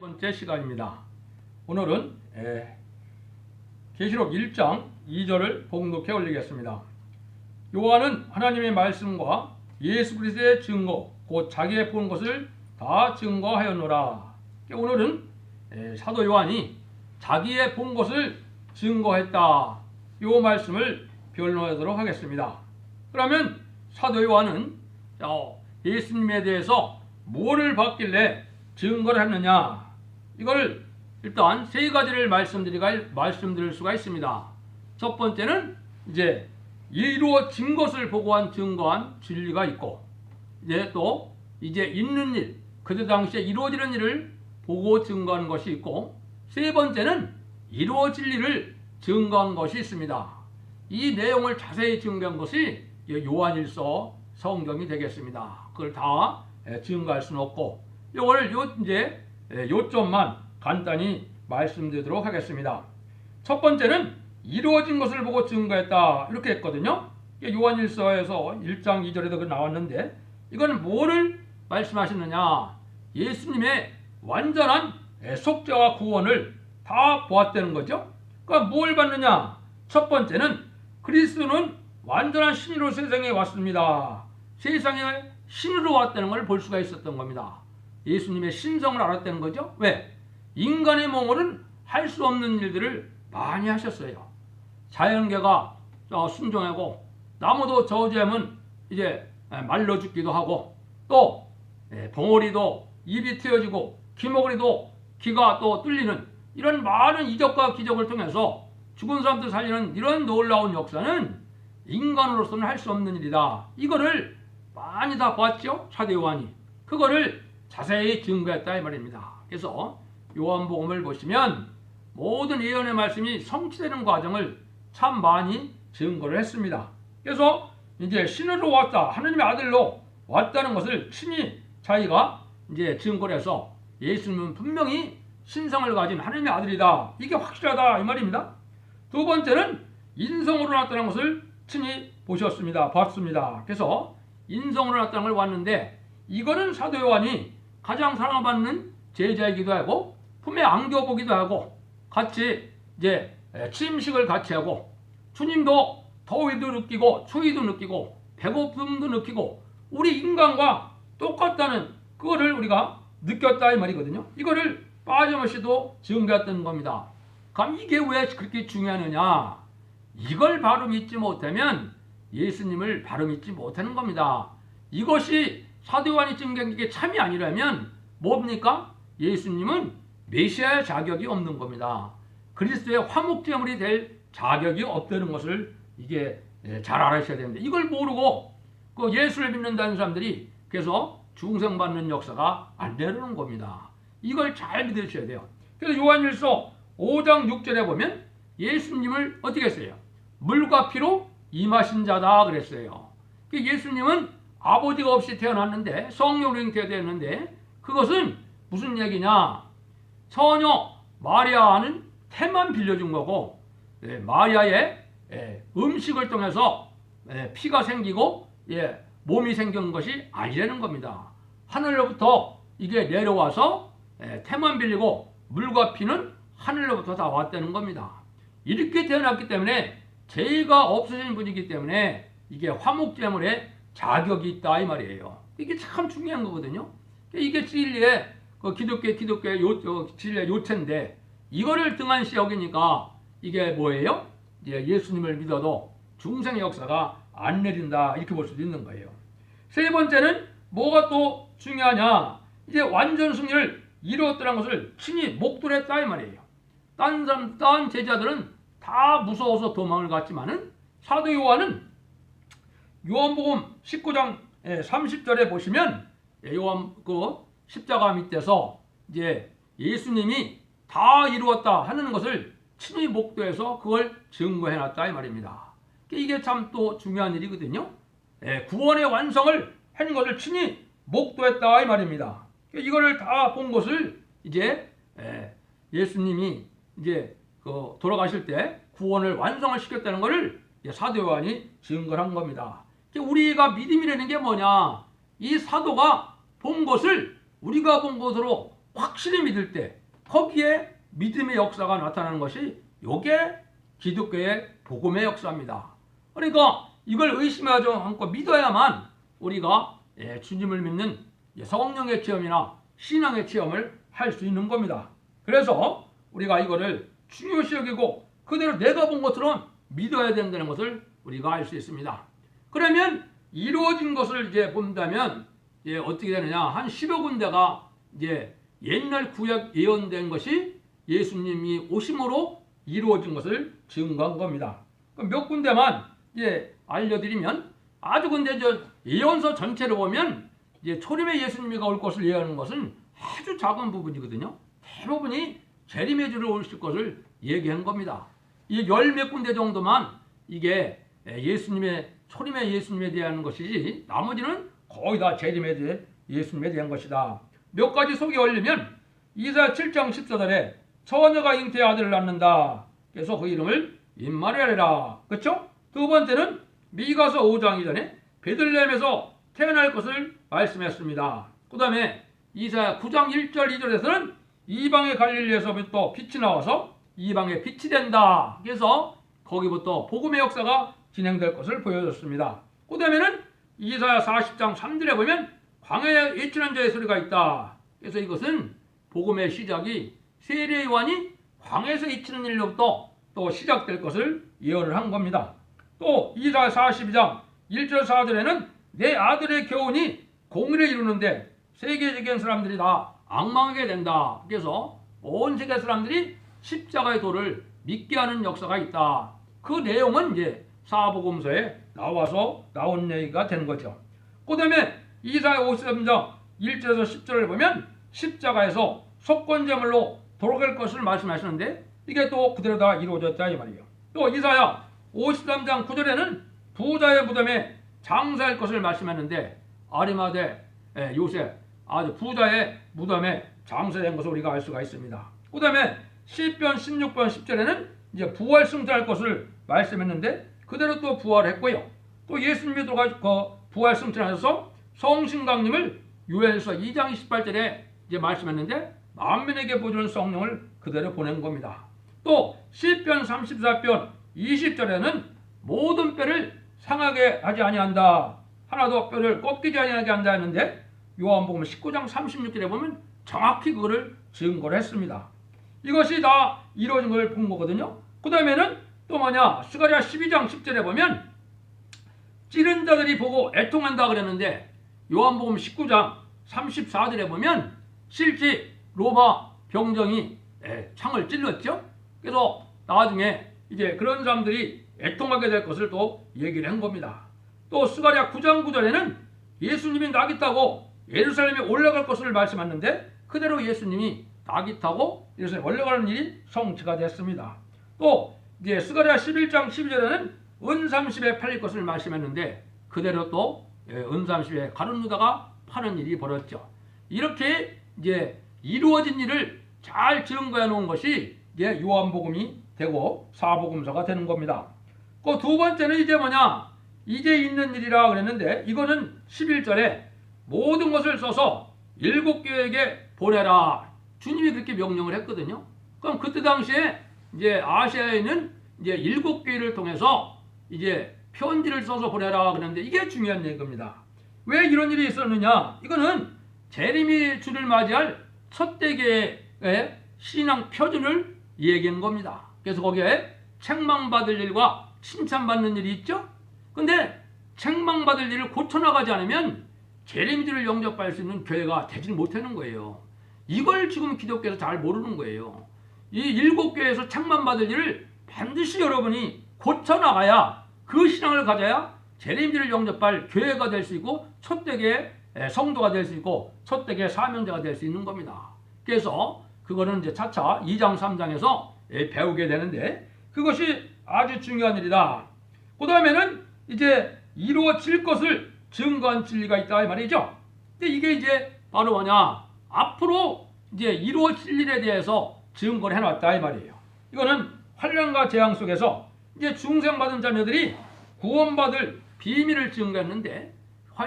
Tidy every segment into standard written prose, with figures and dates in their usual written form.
번째 시간입니다. 오늘은 계시록 1장 2절을 봉독해 올리겠습니다. 요한은 하나님의 말씀과 예수 그리스도의 증거 곧 자기의 본 것을 다 증거하였노라. 오늘은 사도 요한이 자기의 본 것을 증거했다. 요 말씀을 변론하도록 하겠습니다. 그러면 사도 요한은 예수님에 대해서 뭐를 봤길래 증거를 했느냐, 이걸 일단 세 가지를 말씀드릴 수가 있습니다. 첫 번째는 이제 이루어진 것을 보고 증거한 진리가 있고, 이제 있는 일, 그때 당시에 이루어지는 일을 보고 증거한 것이 있고, 세 번째는 이루어질 일을 증거한 것이 있습니다. 이 내용을 자세히 증거한 것이 요한일서 성경이 되겠습니다. 그걸 다 증거할 수는 없고, 이걸 요점만 간단히 말씀드리도록 하겠습니다. 첫 번째는 이루어진 것을 보고 증거했다, 이렇게 했거든요. 요한일서에서 1장 2절에도 나왔는데, 이건 뭐를 말씀하시느냐, 예수님의 완전한 속죄와 구원을 다 보았다는 거죠. 그러니까 뭘 봤느냐, 첫 번째는 그리스도는 완전한 신으로 세상에 왔습니다. 세상에 신으로 왔다는 걸 볼 수가 있었던 겁니다. 예수님의 신성을 알았다는 거죠. 왜? 인간의 몸으로는 할 수 없는 일들을 많이 하셨어요. 자연계가 순종하고, 나무도 저주하면 이제 말라 죽기도 하고, 또 봉오리도 입이 트여지고, 기목리도 귀가 또 뚫리는 이런 많은 이적과 기적을 통해서 죽은 사람들 살리는 이런 놀라운 역사는 인간으로서는 할 수 없는 일이다. 이거를 많이 다 봤죠, 사도 요한이. 그거를 자세히 증거했다 이 말입니다. 그래서 요한복음을 보시면 모든 예언의 말씀이 성취되는 과정을 참 많이 증거를 했습니다. 그래서 이제 신으로 왔다, 하느님의 아들로 왔다는 것을 친히 자기가 이제 증거를 해서 예수님은 분명히 신성을 가진 하느님의 아들이다, 이게 확실하다 이 말입니다. 두 번째는 인성으로 나타난 것을 친히 봤습니다. 그래서 인성으로 나타난 걸 봤는데, 이거는 사도 요한이 가장 사랑받는 제자이기도 하고, 품에 안겨보기도 하고, 같이 이제 침식을 같이 하고, 주님도 더위도 느끼고 추위도 느끼고 배고픔도 느끼고 우리 인간과 똑같다는 그거를 우리가 느꼈다 이 말이거든요. 이거를 빠짐없이도 증거했던 겁니다. 그럼 이게 왜 그렇게 중요하느냐, 이걸 바로 믿지 못하면 예수님을 바로 믿지 못하는 겁니다. 이것이 사도 요한이 증거한 게 참이 아니라면 뭡니까? 예수님은 메시아의 자격이 없는 겁니다. 그리스도의 화목제물이 될 자격이 없다는 것을 이게 잘 알아셔야 되는데, 이걸 모르고 그 예수를 믿는다는 사람들이 그래서 중생받는 역사가 안 되는 겁니다. 이걸 잘 믿으셔야 돼요. 그래서 요한일서 5장 6절에 보면 예수님을 어떻게 했어요? 물과 피로 임하신 자다 그랬어요. 예수님은 아버지가 없이 태어났는데, 성령으로 잉태되었는데, 그것은 무슨 얘기냐, 처녀 마리아는 태만 빌려준 거고, 마리아의 음식을 통해서 피가 생기고 몸이 생긴 것이 아니라는 겁니다. 하늘로부터 이게 내려와서 태만 빌리고 물과 피는 하늘로부터 다 왔다는 겁니다. 이렇게 태어났기 때문에 죄가 없어진 분이기 때문에 이게 화목제물의 자격이 있다 이 말이에요. 이게 참 중요한 거거든요. 이게 진리의 기독교의 진리의 요체인데, 이거를 등한시 여기니까 이게 뭐예요? 예수님을 믿어도 중생의 역사가 안 내린다, 이렇게 볼 수도 있는 거예요. 세 번째는 뭐가 또 중요하냐, 이제 완전 승리를 이루었다는 것을 친히 목도를 했다 이 말이에요. 딴 제자들은 다 무서워서 도망을 갔지만은 사도 요한은 요한복음 19장 30절에 보시면 요한 십자가 밑에서 이제 예수님이 다 이루었다 하는 것을 친히 목도해서 그걸 증거해놨다 이 말입니다. 이게 참 또 중요한 일이거든요. 구원의 완성을 한 것을 친히 목도했다 이 말입니다. 이거를 다 본 것을 이제 예수님이 이제 돌아가실 때 구원을 완성을 시켰다는 것을 사도 요한이 증거를 한 겁니다. 우리가 믿음이라는 게 뭐냐, 이 사도가 본 것을 우리가 본 것으로 확실히 믿을 때 거기에 믿음의 역사가 나타나는 것이 요게 기독교의 복음의 역사입니다. 그러니까 이걸 의심하지 않고 믿어야만 우리가 주님을 믿는 성령의 체험이나 신앙의 체험을 할 수 있는 겁니다. 그래서 우리가 이거를 중요시 여기고 그대로 내가 본 것처럼 믿어야 된다는 것을 우리가 알 수 있습니다. 그러면 이루어진 것을 이제 본다면 어떻게 되느냐? 한 10여 군데가 이제 옛날 구약 예언된 것이 예수님이 오심으로 이루어진 것을 증거한 겁니다. 몇 군데만 알려드리면 아주 근데 예언서 전체를 보면 초림의 예수님이 올 것을 예언하는 것은 아주 작은 부분이거든요. 대부분이 재림의 주를 오실 것을 얘기한 겁니다. 이 열 몇 군데 정도만 이게 초림의 예수님에 대한 것이지 나머지는 거의 다 재림에 대해 예수님에 대한 것이다. 몇 가지 소개 올리면 이사야 7장 14절에 처녀가 잉태의 아들을 낳는다. 그래서 그 이름을 임마누엘이라. 그렇죠? 두 번째는 미가서 5장 이전에 베들레헴에서 태어날 것을 말씀했습니다. 그 다음에 이사야 9장 1절 2절에서는 이방의 갈릴리에서부터 빛이 나와서 이방의 빛이 된다. 그래서 거기부터 복음의 역사가 진행될 것을 보여줬습니다. 그 다음에는 이사야 40장 3절에 보면 광야에 외치는 자의 소리가 있다. 그래서 이것은 복음의 시작이 세례 요한이 광야에서 외치는 일로부터 또 시작될 것을 예언을 한 겁니다. 또 이사야 42장 1절 4절에는 내 아들의 교훈이 공의를 이루는데 세계적인 사람들이 다 앙망하게 된다. 그래서 온 세계 사람들이 십자가의 도를 믿게 하는 역사가 있다. 그 내용은 이제 사복음서에 나온 얘기가 된 거죠. 그 다음에 이사야 53장 1절에서 10절을 보면 십자가에서 속건제물로 돌아갈 것을 말씀하시는데 이게 또 그대로 다 이루어졌다 이 말이에요. 또 이사야 53장 9절에는 부자의 무덤에 장사할 것을 말씀했는데 아리마대 요셉 아주 부자의 무덤에 장사된 것을 우리가 알 수가 있습니다. 그 다음에 시편 16편 10절에는 이제 부활 승천할 것을 말씀했는데 그대로 또 부활했고요. 또 예수님이 부활 승천하셔서 성신강림을 요엘서 2장 28절에 이제 말씀했는데 만민에게 보여주는 성령을 그대로 보낸 겁니다. 또 시편 34편 20절에는 모든 뼈를 상하게 하지 아니한다. 하나도 뼈를 꺾이지 아니하게 한다 했는데 요한복음 19장 36절에 보면 정확히 그거를 증거를 했습니다. 이것이 다 이루어진 걸 본 거거든요. 그 다음에는 또 뭐냐? 스가랴 12장 10절에 보면 찌른 자들이 보고 애통한다 그랬는데 요한복음 19장 34절에 보면 실제 로마 병정이 창을 찔렀죠. 그래서 나중에 이제 그런 사람들이 애통하게 될 것을 또 얘기를 한 겁니다. 또 스가랴 9장 9절에는 예수님이 낙이 타고 예루살렘에 올라갈 것을 말씀하는데 그대로 예수님이 낙이 타고 예루살렘에 올라가는 일이 성취가 됐습니다. 또 이제 스가랴 11장 12절에는 은30에 팔릴 것을 말씀했는데 그대로 또 은30에 가룟유다가 파는 일이 벌어졌죠. 이렇게 이제 이루어진 일을 잘 증거해 놓은 것이 이제 요한복음이 되고 사복음서가 되는 겁니다. 그 두 번째는 이제 뭐냐? 이제 있는 일이라 그랬는데 이거는 11절에 모든 것을 써서 7교회에게 보내라. 주님이 그렇게 명령을 했거든요. 그럼 그때 당시에 이제 아시아에 있는 이제 7교회를 통해서 이제 편지를 써서 보내라 그랬는데 이게 중요한 얘기입니다. 왜 이런 일이 있었느냐? 이거는 재림의 주를 맞이할 첫 대계의 신앙 표준을 얘기한 겁니다. 그래서 거기에 책망받을 일과 칭찬받는 일이 있죠. 근데 책망받을 일을 고쳐나가지 않으면 재림주를 영접할 수 있는 교회가 되지 못하는 거예요. 이걸 지금 기독교에서 잘 모르는 거예요. 이 7교회에서 책망받을 일을 반드시 여러분이 고쳐나가야 그 신앙을 가져야 재림주를 영접할 교회가 될 수 있고 첫대계의 성도가 될 수 있고 첫대계의 사명자가 될 수 있는 겁니다. 그래서 그거는 이제 차차 2장 3장에서 배우게 되는데 그것이 아주 중요한 일이다. 그 다음에는 이제 이루어질 것을 증거한 진리가 있다 이 말이죠. 근데 이게 이제 바로 뭐냐? 앞으로 이제 이루어질 일에 대해서 증거를 해놨다 이 말이에요. 이거는 환난과 재앙 속에서 이제 중생받은 자녀들이 구원받을 비밀을 증거했는데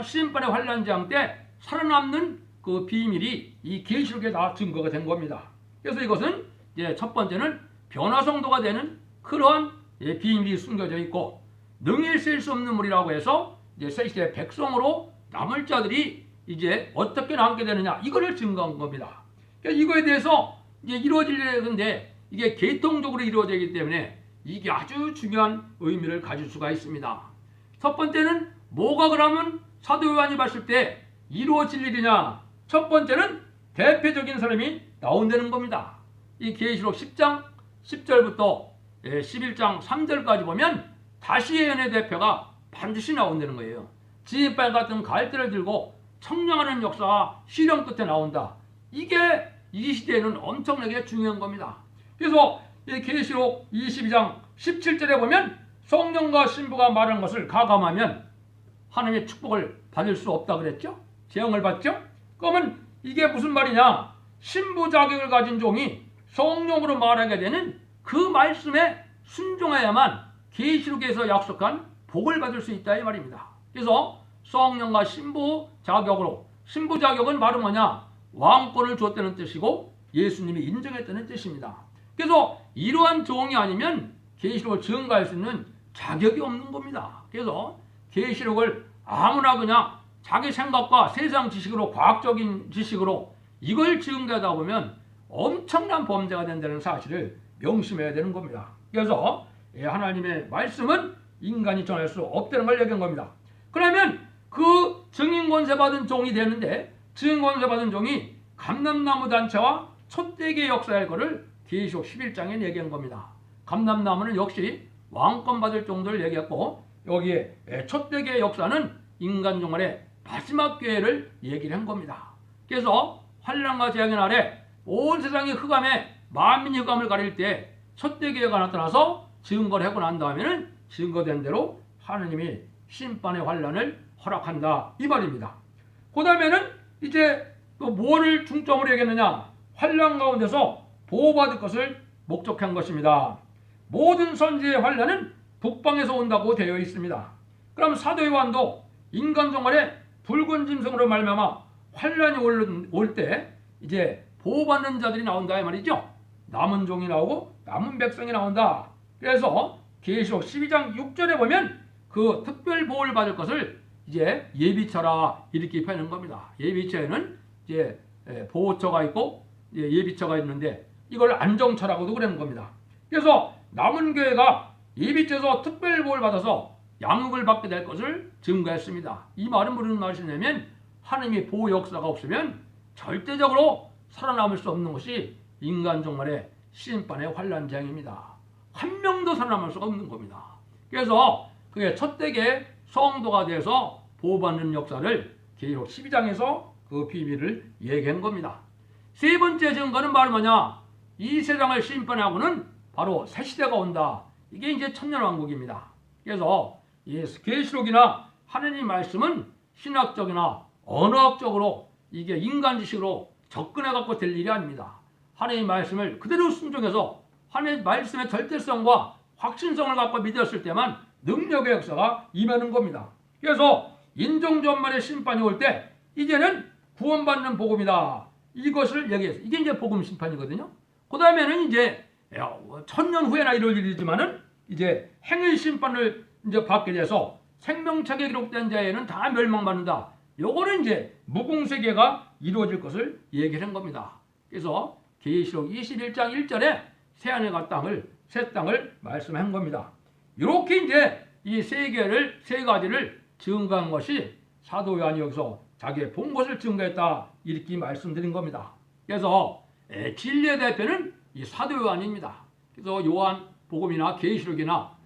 심판의 환난 재앙 때 살아남는 그 그 비밀이 이 계시록에 다 증거가 된 겁니다. 그래서 이것은 이제 첫 번째는 변화성도가 되는 그러한 비밀이 숨겨져 있고, 능히 셀 수 없는 물이라고 해서 이제 새 시대 백성으로 남을 자들이 이제 어떻게 남게 되느냐, 이거를 증거한 겁니다. 그러니까 이거에 대해서 이제 이루어지려는데 이게 계통적으로 이루어지기 때문에 이게 아주 중요한 의미를 가질 수가 있습니다. 첫 번째는 뭐가 그러면 사도 요한이 봤을 때 이루어질 일이냐? 첫 번째는 대표적인 사람이 나온다는 겁니다. 이 계시록 10장 10절부터 11장 3절까지 보면 다시의 연의 대표가 반드시 나온다는 거예요. 지휘발 같은 갈대를 들고 청량하는 역사가 실현 끝에 나온다. 이게 이 시대에는 엄청나게 중요한 겁니다. 그래서 이 계시록 22장 17절에 보면 성령과 신부가 말하는 것을 가감하면 하나님의 축복을 받을 수 없다 그랬죠? 재앙을 받죠? 그러면 이게 무슨 말이냐? 신부 자격을 가진 종이 성령으로 말하게 되는 그 말씀에 순종해야만 계시록에서 약속한 복을 받을 수 있다 이 말입니다. 그래서 성령과 신부 자격으로, 신부 자격은 말은 뭐냐? 왕권을 줬다는 뜻이고 예수님이 인정했다는 뜻입니다. 그래서 이러한 종이 아니면 계시록을 증거할 수 있는 자격이 없는 겁니다. 그래서 계시록을 아무나 그냥 자기 생각과 세상 지식으로, 과학적인 지식으로 이걸 증거하다 보면 엄청난 범죄가 된다는 사실을 명심해야 되는 겁니다. 그래서 하나님의 말씀은 인간이 전할 수 없다는 걸 얘기한 겁니다. 그러면 그 증인 권세 받은 종이 되는데, 증인 권세 받은 종이 감람나무 단체와 촛대기의 역사할 것을 계시록 11장에 얘기한 겁니다. 감람나무는 역시 왕권 받을 종들을 얘기했고, 여기에 촛대기의 역사는 인간 종말의 마지막 기회를 얘기를 한 겁니다. 그래서 환난과 재앙의 날에 온 세상이 흑암에 만민이 흑암을 가릴 때 촛대기가 나타나서 증거를 하고 난 다음에는 증거된 대로 하느님이 심판의 환난을 허락한다 이 말입니다. 그 다음에는 이제 또 뭐를 중점으로 얘기했느냐? 환난 가운데서 보호받을 것을 목적한 것입니다. 모든 선지의 환난은 북방에서 온다고 되어 있습니다. 그럼 사도 요한도 인간 종말에 붉은 짐승으로 말미암아 환난이 올 때 이제 보호받는 자들이 나온다 이 말이죠. 남은 종이 나오고 남은 백성이 나온다. 그래서 계시록 12장 6절에 보면 그 특별 보호를 받을 것을 이제 예비처라 이렇게 표현한 겁니다. 예비처에는 이제 보호처가 있고 예비처가 있는데 이걸 안정처라고도 그러는 겁니다. 그래서 남은 교회가 예비처에서 특별 보호를 받아서 양육을 받게 될 것을 증거했습니다. 이 말은 무슨 말이냐면 하나님의 보호 역사가 없으면 절대적으로 살아남을 수 없는 것이 인간 종말의 심판의 환난 재앙입니다. 한 명도 살아남을 수가 없는 겁니다. 그래서 그게 첫대계 성도가 돼서 보호받는 역사를 계시록 12장에서 그 비밀을 얘기한 겁니다. 세 번째 증거는 바로 뭐냐? 이 세상을 심판하고는 바로 새 시대가 온다. 이게 이제 천년왕국입니다. 그래서 이 계시록이나 하느님 말씀은 신학적이나 언어학적으로 이게 인간 지식으로 접근해 갖고 될 일이 아닙니다. 하느님 말씀을 그대로 순종해서 하느님 말씀의 절대성과 확신성을 갖고 믿었을 때만 능력의 역사가 임하는 겁니다. 그래서 인종전만의 심판이 올 때 이제는 구원받는 복음이다. 이것을 얘기해서 이게 이제 복음 심판이거든요. 그 다음에는 이제 천년 후에나 이루어질 일이지만은 이제 행위 심판을 이제 받게 돼서 생명책에 기록된 자에는 다 멸망받는다. 요거는 이제 무궁세계가 이루어질 것을 얘기한 겁니다. 그래서 계시록 21장 1절에 새하늘과 땅을 새 땅을 말씀한 겁니다. 이렇게 이제 이 세 가지를 증거한 것이 사도 요한이 여기서 자기의 본 것을 증거했다 이렇게 말씀드린 겁니다. 그래서 진리의 대표는 이 사도 요한입니다. 그래서 요한 복음이나 계시록이나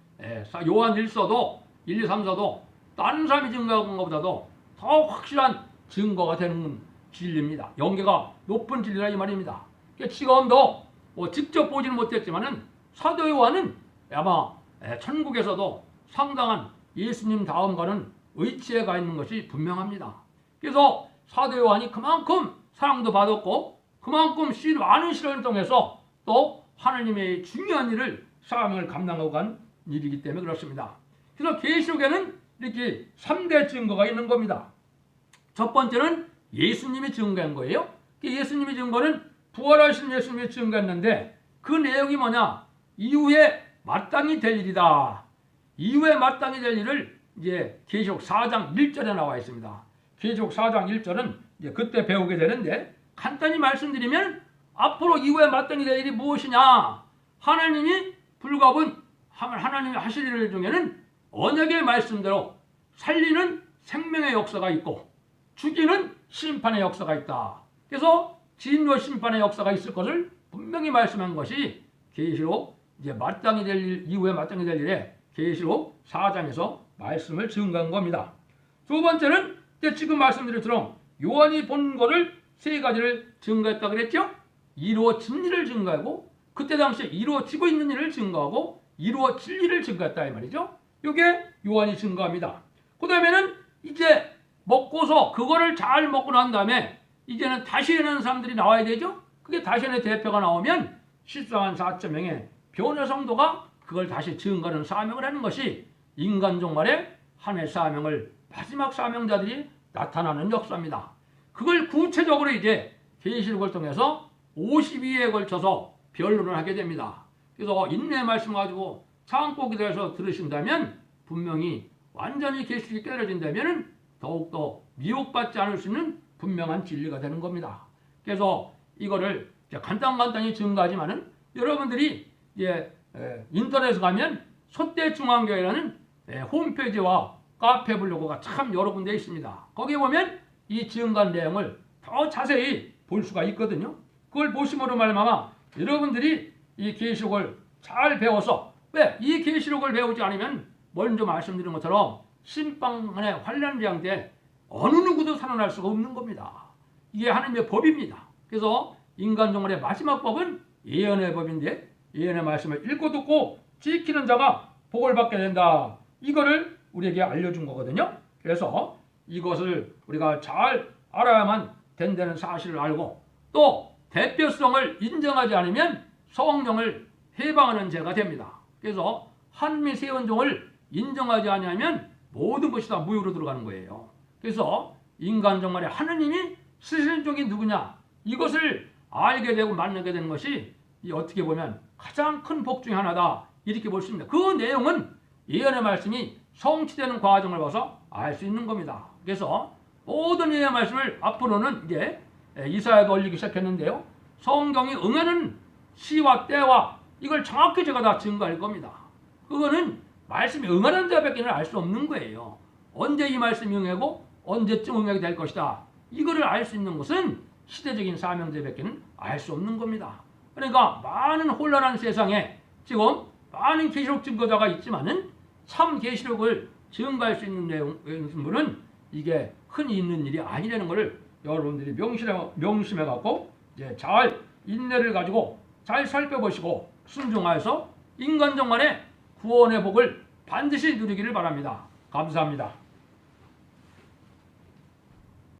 요한 1서도 1, 2, 3서도 다른 사람이 증거한 것보다도 더 확실한 증거가 되는 진리입니다. 연계가 높은 진리라 이 말입니다. 지금도 직접 보지는 못했지만은 사도 요한은 아마 천국에서도 상당한 예수님 다음가는 의치에 가 있는 것이 분명합니다. 그래서 사도 요한이 그만큼 사랑도 받았고 그만큼 많은 시련을 통해서 또 하나님의 중요한 일을 사명을 감당하고 간 일이기 때문에 그렇습니다. 그래서 계시록에는 이렇게 3대 증거가 있는 겁니다. 첫 번째는 예수님이 증거한 거예요. 예수님이 증거는 부활하신 예수님이 증거했는데 그 내용이 뭐냐? 이후에 마땅히 될 일이다. 이후에 마땅히 될 일을 이제 계시록 4장 1절에 나와 있습니다. 계시록 4장 1절은 이제 그때 배우게 되는데 간단히 말씀드리면 앞으로 이후에 마땅히 될 일이 무엇이냐? 하나님이 불가분 하나님이 하실 일 중에는 언약의 말씀대로 살리는 생명의 역사가 있고 죽이는 심판의 역사가 있다. 그래서 진노 심판의 역사가 있을 것을 분명히 말씀한 것이 계시록 이제 마땅히 될 일, 이후에 마땅히 될 일에 계시록 4장에서 말씀을 증거한 겁니다. 두 번째는 지금 말씀드렸처럼 요한이 본 것을 세 가지를 증거했다 그랬죠? 이루어진 일을 증거하고 그때 당시에 이루어지고 있는 일을 증거하고 이루어질 일을 증거했다 이 말이죠. 이게 요한이 증거합니다. 그 다음에는 이제 먹고서 그거를 잘 먹고 난 다음에 이제는 다시에는 사람들이 나와야 되죠. 그게 다시의 대표가 나오면 14만 4천 명의 변의 성도가 그걸 다시 증거하는 사명을 하는 것이 인간 종말의 한 해 사명을 마지막 사명자들이 나타나는 역사입니다. 그걸 구체적으로 이제 계시록을 통해서 52회에 걸쳐서 변론을 하게 됩니다. 그래서 인내 말씀 가지고 참고 기도해서 들으신다면 분명히 완전히 계시록이 깨달아진다면 더욱더 미혹받지 않을 수 있는 분명한 진리가 되는 겁니다. 그래서 이거를 간단히 증거하지만은 여러분들이 이제 인터넷에 가면 솥대중앙교회라는 홈페이지와 카페 블로그가 참 여러 군데 있습니다. 거기에 보면 이 증거한 내용을 더 자세히 볼 수가 있거든요. 그걸 보심으로 말미암아 여러분들이 이 계시록을 잘 배워서 왜 이 계시록을 배우지 않으면 먼저 말씀드린 것처럼 심판의 환란장 때 어느 누구도 살아날 수가 없는 겁니다. 이게 하나님의 법입니다. 그래서 인간 종말의 마지막 법은 예언의 법인데 예언의 말씀을 읽고 듣고 지키는 자가 복을 받게 된다. 이거를 우리에게 알려준 거거든요. 그래서 이것을 우리가 잘 알아야만 된다는 사실을 알고 또 대표성을 인정하지 않으면 성령을 해방하는 죄가 됩니다. 그래서 한미 세원종을 인정하지 않으면 모든 것이 다 무효로 들어가는 거예요. 그래서 인간 종말에 하느님이 쓰시는 종이 누구냐 이것을 알게 되고 만나게 되는 것이 어떻게 보면 가장 큰 복 중에 하나다 이렇게 볼 수 있습니다. 그 내용은 예언의 말씀이 성취되는 과정을 봐서 알 수 있는 겁니다. 그래서 모든 예언의 말씀을 앞으로는 이제 이사야도 올리기 시작했는데요. 성경이 응하는 시와 때와 이걸 정확히 제가 다 증거할 겁니다. 그거는 말씀이 응하는 자밖에는 알 수 없는 거예요. 언제 이 말씀이 응하고 언제쯤 응하게 될 것이다. 이거를 알 수 있는 것은 시대적인 사명자밖에는 알 수 없는 겁니다. 그러니까 많은 혼란한 세상에 지금 많은 계시록 증거자가 있지만은 참 계시록을 증거할 수 있는 내용은 이게 흔히 있는 일이 아니라는 것을 여러분들이 명심해 갖고 이제 잘 인내를 가지고 잘 살펴보시고 순종하여서 인간 종말의 구원의 복을 반드시 누리기를 바랍니다. 감사합니다.